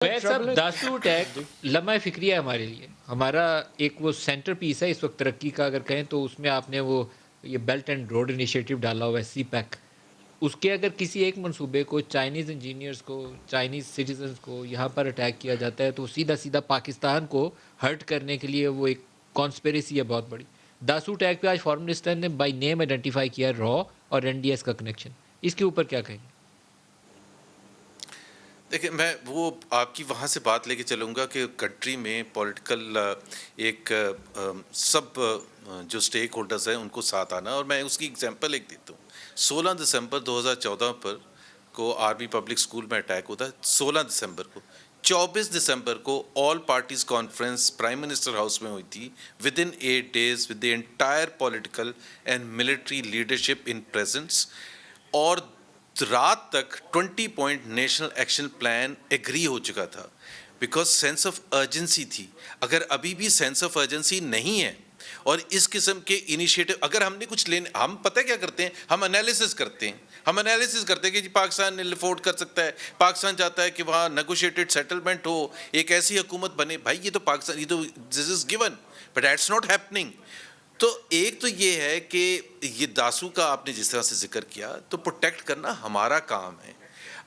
मैं सब दासू टैग लम्हा फ़िक्रिया है हमारे लिए। हमारा एक वो सेंटर पीस है इस वक़्त तरक्की का अगर कहें तो उसमें आपने वो ये बेल्ट एंड रोड इनिशिएटिव डाला हुआ है सीपैक। उसके अगर किसी एक मंसूबे को चाइनीज़ इंजीनियर्स को, चाइनीज़ सिटिज़न्स को यहाँ पर अटैक किया जाता है तो सीधा-सीधा पाकिस्तान को हर्ट करने के लिए वो एक कॉन्स्पिरेसी है बहुत बड़ी। दासू टैग पे आज फॉरेन मिनिस्टर ने बाय नेम आइडेंटिफ़ाई किया रॉ और एनडीएस का कनेक्शन। इसके ऊपर क्या कहेंगे? देखिए, मैं वो आपकी वहाँ से बात लेके चलूँगा कि कंट्री में पॉलिटिकल एक सब जो स्टेक होल्डर्स हैं उनको साथ आना, और मैं उसकी एग्जांपल एक देता हूँ। 16 दिसंबर 2014 पर को आर्मी पब्लिक स्कूल में अटैक होता है, 16 दिसंबर को। 24 दिसंबर को all parties conference prime minister house में हुई थी, within 8 days with the entire political and military leadership in presence, और रात तक 20 point national action plan agree हो चुका था, बिकॉज सेंस ऑफ अर्जेंसी थी। अगर अभी भी सेंस ऑफ अर्जेंसी नहीं है और इस किस्म के इनिशिएटिव अगर हमने कुछ लेने, हम पता है क्या करते हैं, हम एनालिसिस करते हैं कि जी पाकिस्तान अफोर्ड कर सकता है, पाकिस्तान चाहता है कि वहाँ नेगोशिएटेड सेटलमेंट हो, एक ऐसी हुकूमत बने। भाई ये तो पाकिस्तान, ये तो this is given, but that's not happening. तो एक तो ये है कि ये दासू का आपने जिस तरह से जिक्र किया, तो प्रोटेक्ट करना हमारा काम है।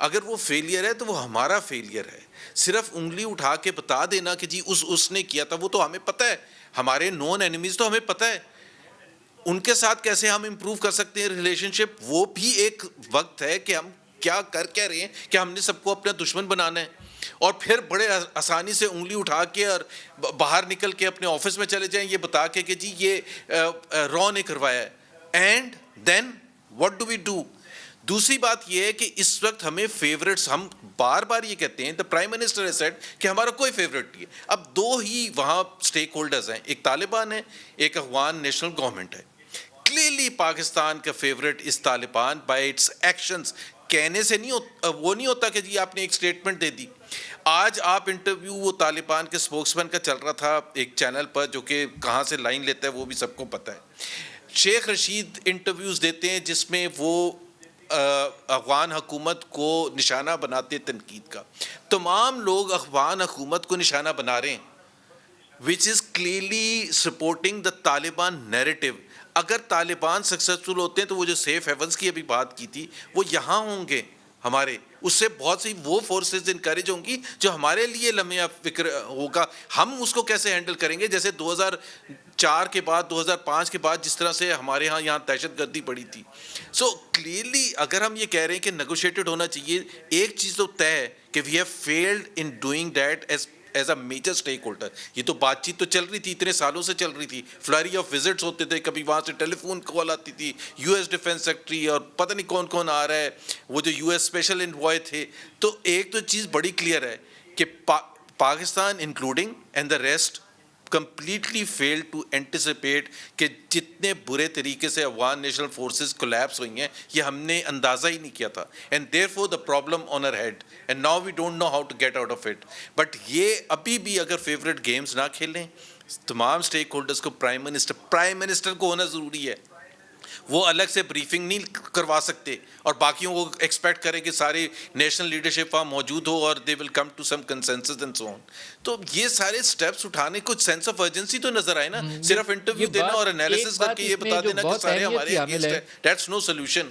अगर वो फेलियर है तो वो हमारा फेलियर है। सिर्फ उंगली उठा के बता देना कि जी उसने किया था, वो तो हमें पता है, हमारे नॉन एनिमीज तो हमें पता है, उनके साथ कैसे हम इम्प्रूव कर सकते हैं रिलेशनशिप। वो भी एक वक्त है कि हम क्या रहे हैं कि हमने सबको अपना दुश्मन बनाना है और फिर बड़े आसानी से उंगली उठा के और बाहर निकल के अपने ऑफिस में चले जाएं ये बता के कि जी ये रॉ ने करवाया है। And then what do we do? दूसरी बात ये है कि इस वक्त हमें फेवरेट्स, हम बार बार ये कहते हैं, the prime minister has said कि हमारा कोई फेवरेट नहीं है। अब दो ही वहाँ स्टेक होल्डर्स हैं, एक तालिबान है, एक अफगान नेशनल गवर्नमेंट है। क्लियरली पाकिस्तान का फेवरेट इस तालिबान बाय इट्स एक्शंस। कहने से नहीं वो नहीं होता कि जी आपने एक स्टेटमेंट दे दी। आज आप इंटरव्यू वो तालिबान के स्पोक्समैन का चल रहा था एक चैनल पर, जो कि कहाँ से लाइन लेता है वो भी सबको पता है। शेख रशीद इंटरव्यूज़ देते हैं जिसमें वो अफगान हुकूमत को निशाना बनाते, तनकीद का तमाम लोग अफगान हुकूमत को निशाना बना रहे हैं, which is clearly supporting the Taliban narrative। अगर तालिबान सक्सेसफुल होते हैं तो वो जो सेफ हेवंस की अभी बात की थी वो यहाँ होंगे हमारे, उससे बहुत सी वो फोर्सेस इनकरेज होंगी जो हमारे लिए लम्हा फिक्र होगा। हम उसको कैसे हैंडल करेंगे? जैसे 2004 के बाद, 2005 के बाद जिस तरह से हमारे यहाँ दहशतगर्दी बढ़ी थी। सो क्लियरली अगर हम ये कह रहे हैं कि नेगोशिएटेड होना चाहिए, एक चीज़ तो तय है कि we have failed in doing that as a major stakeholder. ये तो बातचीत तो चल रही थी, इतने सालों से चल रही थी, फ्लरी ऑफ विजिट्स होते थे, कभी वहाँ से टेलीफोन कॉल आती थी, यूएस डिफेंस सेक्रेटरी और पता नहीं कौन कौन आ रहा है, वो जो यूएस स्पेशल एनवॉय थे। तो एक तो चीज़ बड़ी क्लियर है कि Pakistan including and the rest completely failed to anticipate कि जितने बुरे तरीके से अफगान नेशनल फोर्सेस कोलैप्स हुई हैं ये हमने अंदाज़ा ही नहीं किया था। And therefore the problem on our head and now we don't know how to get out of it. But ये अभी भी अगर फेवरेट गेम्स ना खेलें, तमाम स्टेक होल्डर्स को प्राइम मिनिस्टर को होना ज़रूरी है। वो अलग से ब्रीफिंग नहीं करवा सकते और बाकियों को एक्सपेक्ट करें कि सारी नेशनल लीडरशिप वहाँ मौजूद हो और they will come to some consensus and so on. तो ये सारे स्टेप्स उठाने, कुछ सेंस ऑफ अर्जेंसी तो नजर आए ना। सिर्फ इंटरव्यू देना और एनालिसिस करके ये बता देना कि सारे हमारे अगेंस्ट है, दैट्स नो सोल्यूशन।